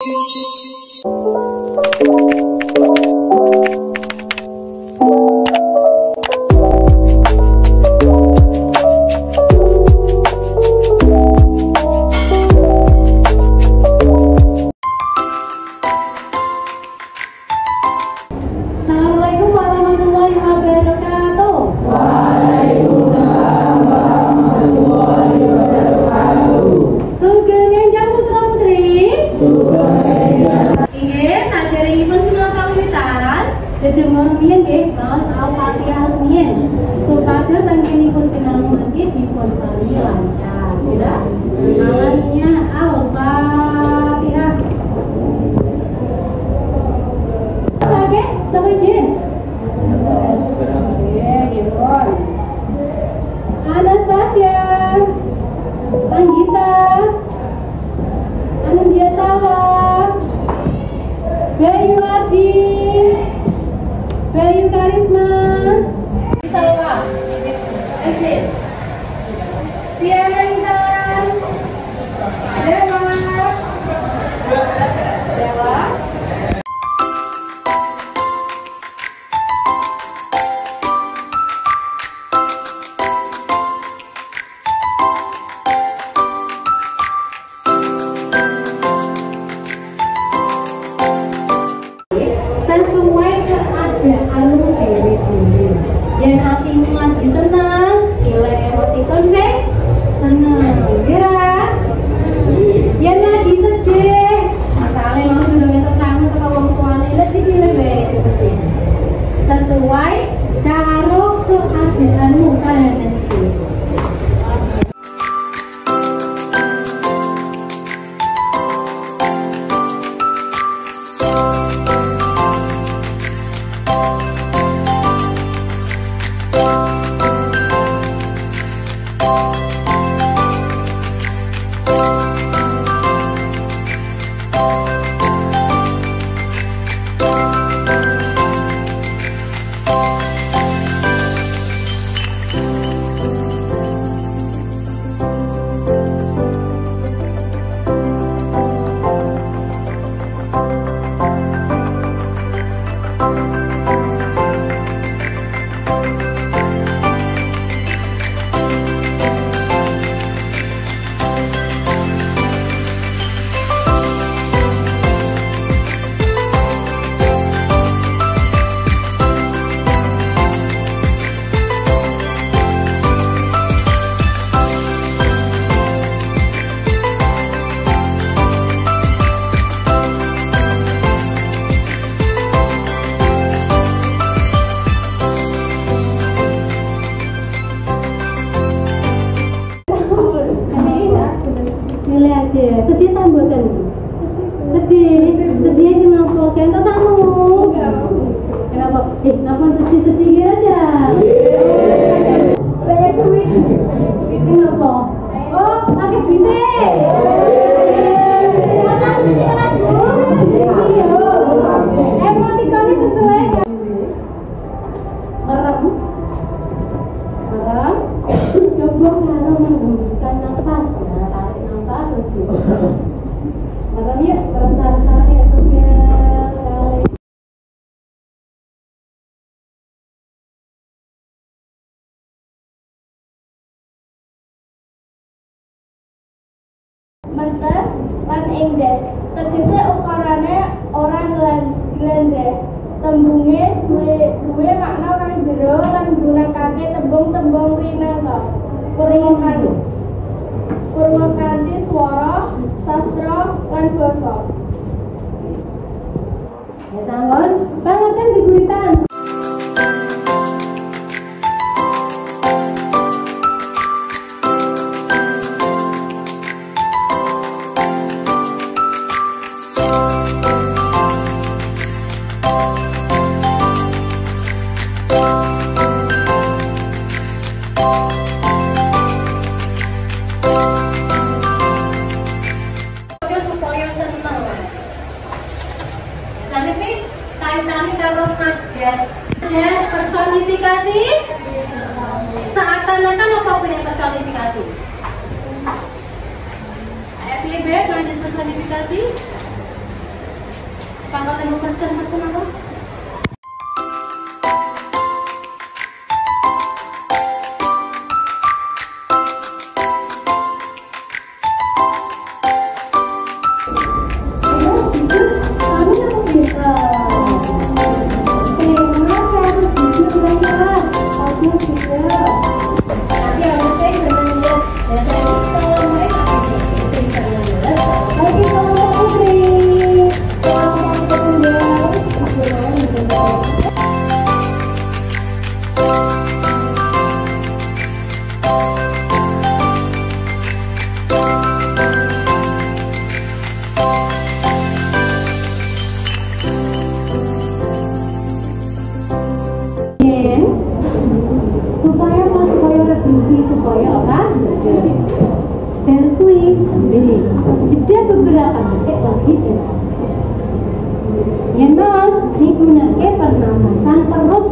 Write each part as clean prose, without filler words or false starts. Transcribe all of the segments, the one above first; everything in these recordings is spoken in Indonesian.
Assalamualaikum warahmatullahi wabarakatuh. Waalaikumsalam warahmatullahi wabarakatuh. Sugeng enjang putra putri. Sugeng enjang. Inggih, saderengipun sinau kawitan, dedemel rumiyin nggih maos Al-Fatihah rumiyin. Supados anggenipun sinau mangke dipun paringi lancar. Ya. Alamnya Al-Fatihah. Sakit, sampai izin. Anastasia, Anggita, Anindya Tawa, Bayu Ardi, Bayu Karisma, Salwa, Exit, Siana Intan, Dewa, Dewa. Sesuai keadaanmu dewe-dewe. Yen hatimu lagi senang, nilai emotikon sih senang, ya. Yen lagi sedih, masalahnya mau sudah ngetok sangu ke wong tuane lagi nilai sedih. Sesuai karo keadaanmu kahanan itu. Nilai aja, sedih tambutan. Sedih kenapa? Kenapa sangu? Kenapa? Kenapa sedih aja? Banyak duit. Kenapa? Oh, pakai duitnya. Emotikonnya sesuai kan? Merem. Coba karo menghembuskan nafas. Tarik nafas lebih. Merem yuk, saran-saran ya kali. Mentes lan indah, tegese ukarane ora glendeh. Tembunge duwe makna kang jero lan gunakake tembung-tembung rinangka. Purwakanthi swara, sastra lan basa. Ya sangon, bangetkan diguitan. Najas personifikasi seakan-akan apa punya personifikasi? FYB najas personifikasi mau pesen apa? Supaya orang dan kui ini jeda beberapa detik lagi jelas. Yang mas digunakan pernafasan perut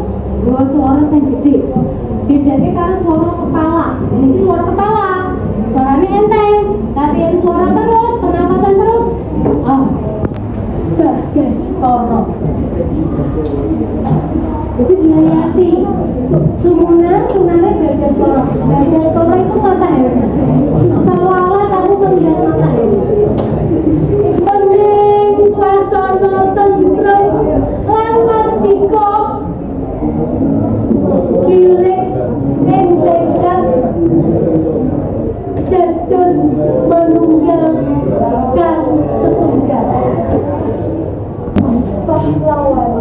dua suara yang gede. Bedanya kalau suara kepala. Ini suara kepala, suaranya enteng. Tapi yang suara perut, pernafasan perut. Bagaskoro. Itu dihati-hati. Sunare Bagaskoro. Bagaskoro itu matahari. Seolah-olah kamu melihat matahari. Mending suasana tentrem lan mardika. Kilik endekan dados menunggal kang setunggal. Pahlawan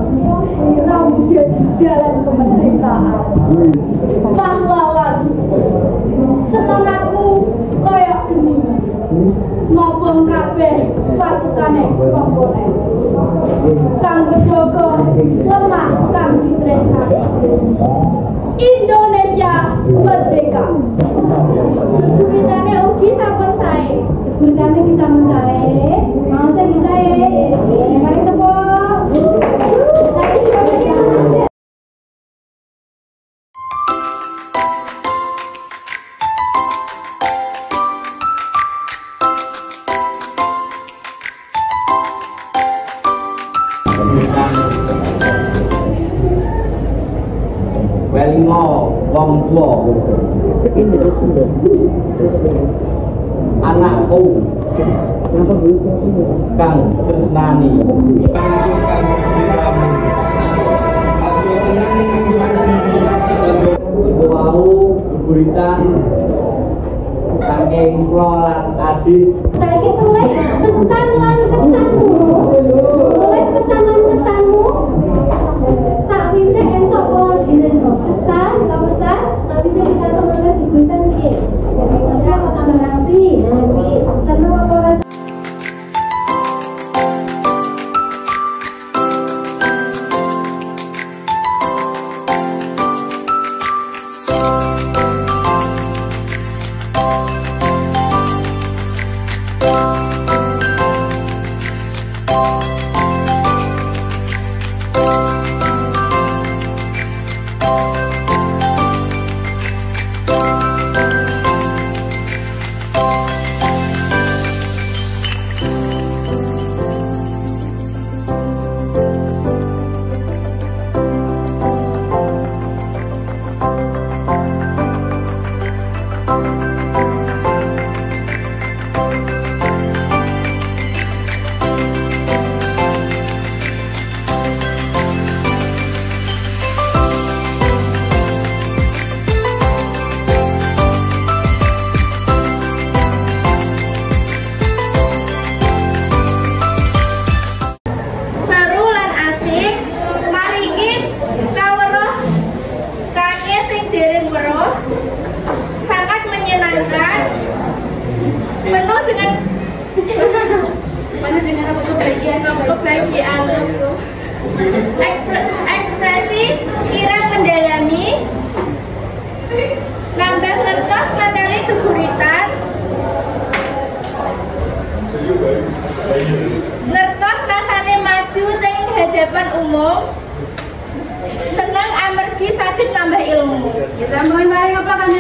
siram jadi jalan kemerdekaan. Pahlawan semangatmu koyok geni ngobong kabeh pasukane komponen kanggo jaga lemah kang ditresnani Indonesia merdeka. Kesulitannya ugi sampun sae. Kesulitannya bisa sae. Mau saya bisa mari tepuk. Welingo wong tua anakku kang tresnani ibu mau buritan saking kula lan adik Saiki tulis pesan lan kesanmu. Tulis pesan lan kesanmu. Sakwise entuk pelajaran kok pesan, sakwise dikatakan oleh diberikan piye. Jadi ngerti apa tambah ngerti. Nanti seneng apa ora. kebahagiaan ekspresi kirang mendalami nambah ngertos materi geguritan ngertos rasane maju teng hadapan umum senang amergi sakit nambah ilmu kita mohon mari keplakan